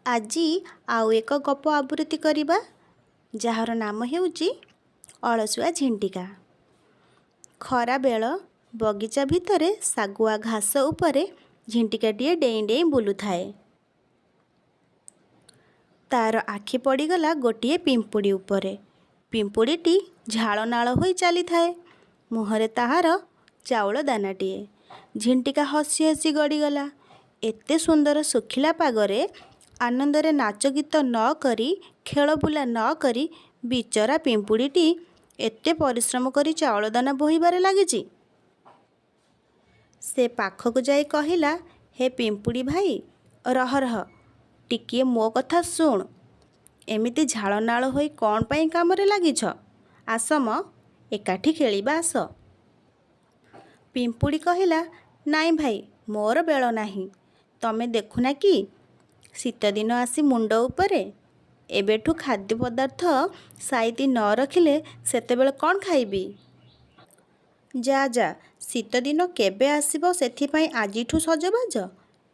ଆଜି ଆଉ ଏକ ଗପ ଆବୃତ୍ତି କରିବା, ଯାହାର ନାମ ହେଉଛି ଅଳସୁଆ ଝିଣ୍ଟିକା। ଖରାବେଳ ବଗିଚା ଭିତରେ ଶାଗୁଆ ଘାସ ଉପରେ ଝିଣ୍ଟିକାଟିଏ ଡେଇଁ ଡେଇଁ ବୁଲୁଥାଏ। ତାର ଆଖି ପଡ଼ିଗଲା ଗୋଟିଏ ପିମ୍ପୁଡ଼ି ଉପରେ। ପିମ୍ପୁଡ଼ିଟି ଝାଳ ନାଳ ହୋଇ ଚାଲିଥାଏ। ମୁହଁରେ ତାହାର ଚାଉଳ ଦାନାଟିଏ। ଝିଣ୍ଟିକା ହସି ହସି ଗଡ଼ିଗଲା। ଏତେ ସୁନ୍ଦର ଶୁଖିଲା ପାଗରେ ଆନନ୍ଦରେ ନାଚ ଗୀତ ନ କରି, ଖେଳବୁଲା ନ କରି ବିଚରା ପିମ୍ପୁଡ଼ିଟି ଏତେ ପରିଶ୍ରମ କରି ଚାଉଳ ଦାନା ବୋହିବାରେ ଲାଗିଛି। ସେ ପାଖକୁ ଯାଇ କହିଲା, ହେ ପିମ୍ପୁଡ଼ି ଭାଇ, ରହ ରହ, ଟିକିଏ ମୋ କଥା ଶୁଣ। ଏମିତି ଝାଳ ନାଳ ହୋଇ କ'ଣ ପାଇଁ କାମରେ ଲାଗିଛ? ଆସ ମ, ଏକାଠି ଖେଳିବା ଆସ। ପିମ୍ପୁଡ଼ି କହିଲା, ନାଇଁ ଭାଇ, ମୋର ବେଳ ନାହିଁ। ତମେ ଦେଖୁନା କି ଶୀତଦିନ ଆସି ମୁଣ୍ଡ ଉପରେ। ଏବେଠୁ ଖାଦ୍ୟ ପଦାର୍ଥ ସାଇତି ନ ରଖିଲେ ସେତେବେଳେ କ'ଣ ଖାଇବି? ଯା ଯା, ଶୀତଦିନ କେବେ ଆସିବ ସେଥିପାଇଁ ଆଜିଠୁ ସଜବାଜ?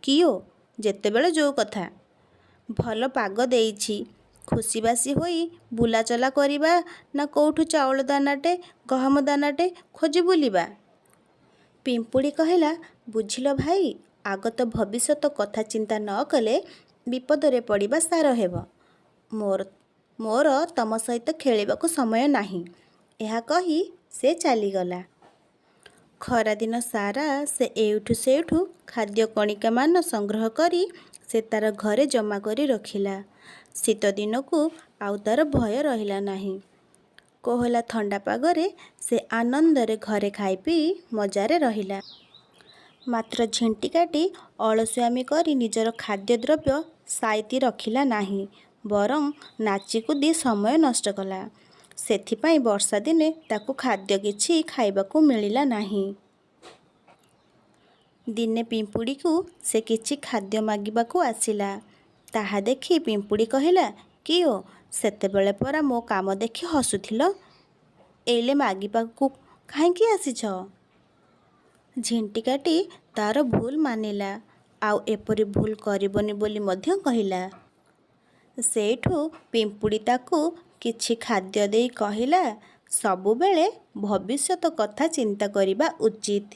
କିଓ, ଯେତେବେଳେ ଯେଉଁ କଥା। ଭଲ ପାଗ ଦେଇଛି, ଖୁସିବାସି ହୋଇ ବୁଲାଚଲା କରିବା ନା କେଉଁଠୁ ଚାଉଳ ଦାନାଟେ ଗହମ ଦାନାଟେ ଖୋଜି ବୁଲିବା? ପିମ୍ପୁଡ଼ି କହିଲା, ବୁଝିଲ ଭାଇ, ଆଗତ ଭବିଷ୍ୟତ କଥା ଚିନ୍ତା ନ କଲେ ବିପଦରେ ପଡ଼ିବା ସାର ହେବ। ମୋର ତମ ସହିତ ଖେଳିବାକୁ ସମୟ ନାହିଁ। ଏହା କହି ସେ ଚାଲିଗଲା। ଖରାଦିନ ସାରା ସେ ଏଇଠୁ ସେଇଠୁ ଖାଦ୍ୟ କଣିକାମାନ ସଂଗ୍ରହ କରି ସେ ତାର ଘରେ ଜମା କରି ରଖିଲା। ଶୀତଦିନକୁ ଆଉ ତାର ଭୟ ରହିଲା ନାହିଁ। କୋହଲା ଥଣ୍ଡା ପାଗରେ ସେ ଆନନ୍ଦରେ ଘରେ ଖାଇ ପିଇ ମଜାରେ ରହିଲା। ମାତ୍ର ଝିଣ୍ଟିକାଟି ଅଳସୁଆମି କରି ନିଜର ଖାଦ୍ୟଦ୍ରବ୍ୟ ସାଇତି ରଖିଲା ନାହିଁ, ବରଂ ନାଚିକୁଦି ସମୟ ନଷ୍ଟ କଲା। ସେଥିପାଇଁ ବର୍ଷାଦିନେ ତାକୁ ଖାଦ୍ୟ କିଛି ଖାଇବାକୁ ମିଳିଲା ନାହିଁ। ଦିନେ ପିମ୍ପୁଡ଼ିକୁ ସେ କିଛି ଖାଦ୍ୟ ମାଗିବାକୁ ଆସିଲା। ତାହା ଦେଖି ପିମ୍ପୁଡ଼ି କହିଲା, କିଓ, ସେତେବେଳେ ପରା ମୋ କାମ ଦେଖି ହସୁଥିଲ, ଏଇଲେ ମାଗିବାକୁ କାହିଁକି ଆସିଛ? ଝିଣ୍ଟିକାଟି ତାର ଭୁଲ ମାନିଲା, ଆଉ ଏପରି ଭୁଲ କରିବନି ବୋଲି ମଧ୍ୟ କହିଲା। ସେଇଠୁ ପିମ୍ପୁଡ଼ି ତାକୁ କିଛି ଖାଦ୍ୟ ଦେଇ କହିଲା, ସବୁବେଳେ ଭବିଷ୍ୟତ କଥା ଚିନ୍ତା କରିବା ଉଚିତ।